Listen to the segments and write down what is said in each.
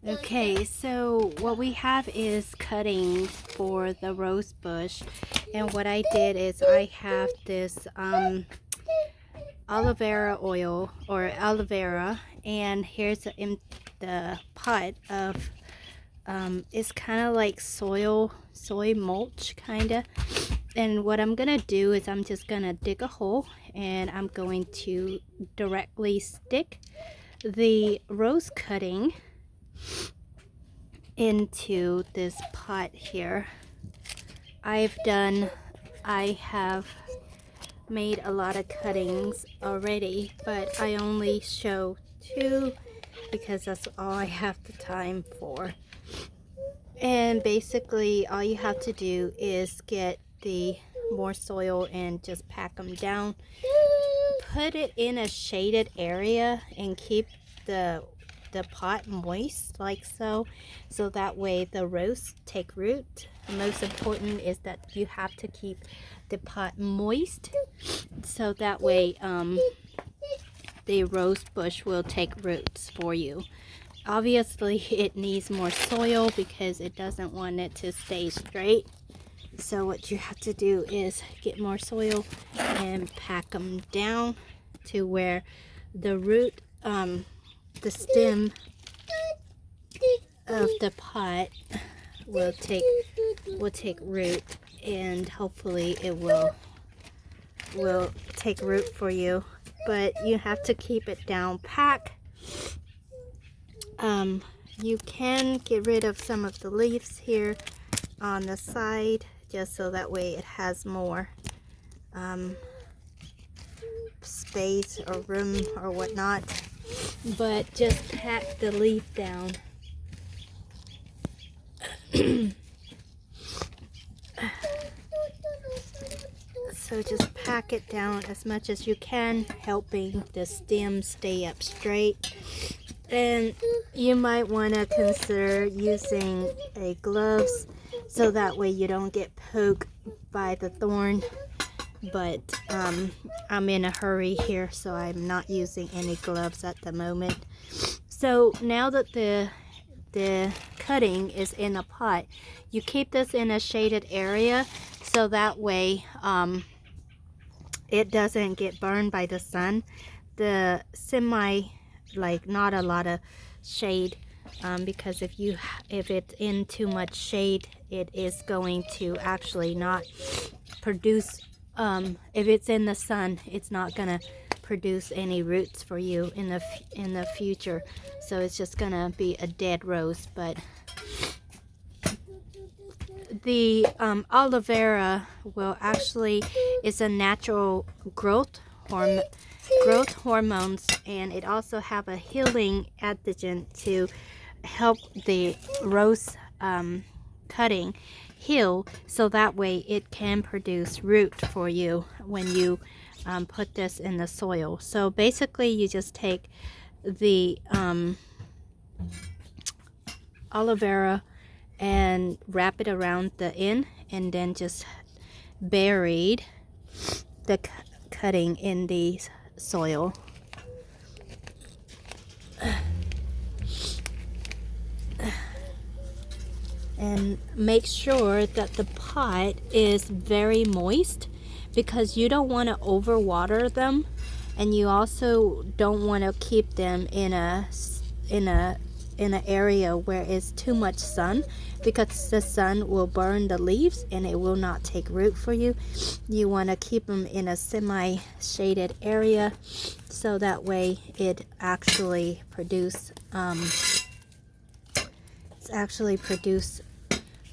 Okay, so what we have is cuttings for the rose bush, and what I did is I have this aloe vera oil or aloe vera, and here's in the pot of it's kind of like soy mulch kind of. And what I'm gonna do is I'm just gonna dig a hole, and I'm going to directly stick the rose cutting into this pot here. I have made a lot of cuttings already, but I only show 2 because that's all I have the time for. And basically all you have to do is get the more soil and just pack them down. Put it in a shaded area and keep the pot moist like so that way the roots take root. The most important is that you have to keep the pot moist so that way the rose bush will take roots for you. Obviously it needs more soil because it doesn't want it to stay straight. So what you have to do is get more soil and pack them down to where the root, the stem of the pot will take root, and hopefully it will take root for you. But you have to keep it down packed. You can get rid of some of the leaves here on the side just so that way it has more space or room or whatnot, but just pack the leaf down. So just pack it down as much as you can, helping the stem stay up straight. And you might want to consider using a gloves so that way you don't get poked by the thorn. But I'm in a hurry here, so I'm not using any gloves at the moment. So now that the cutting is in a pot, you keep this in a shaded area so that way it doesn't get burned by the sun. The not a lot of shade, because if it's in too much shade, it is going to actually not produce. If it's in the sun, it's not gonna produce any roots for you in the future. So it's just gonna be a dead rose. But the aloe vera will actually is a natural growth hormones, and it also have a healing adjuvant to help the rose cutting heal, so that way it can produce root for you when you put this in the soil. So basically you just take the aloe vera and wrap it around the end, and then just buried the cutting in the soil. And make sure that the pot is very moist, because you don't want to overwater them, and you also don't want to keep them in an area where it's too much sun, because the sun will burn the leaves and it will not take root for you. You want to keep them in a semi-shaded area so that way it actually produce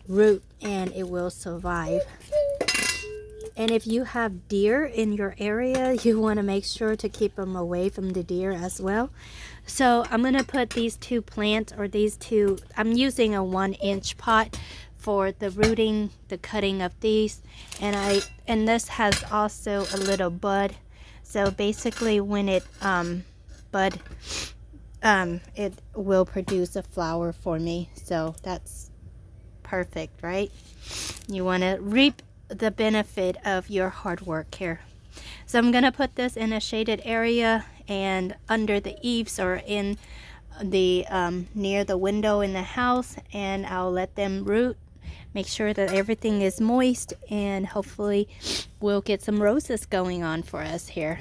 root and it will survive. And if you have deer in your area, you want to make sure to keep them away from the deer as well. So I'm going to put these 2 plants, or these 2, I'm using a 1-inch pot for the rooting, the cutting of these. And this has also a little bud. So basically when it bud, it will produce a flower for me. So that's perfect, right? You want to reap the benefit of your hard work here. So I'm gonna put this in a shaded area and under the eaves, or in the near the window in the house, and I'll let them root, make sure that everything is moist, and hopefully we'll get some roses going on for us here.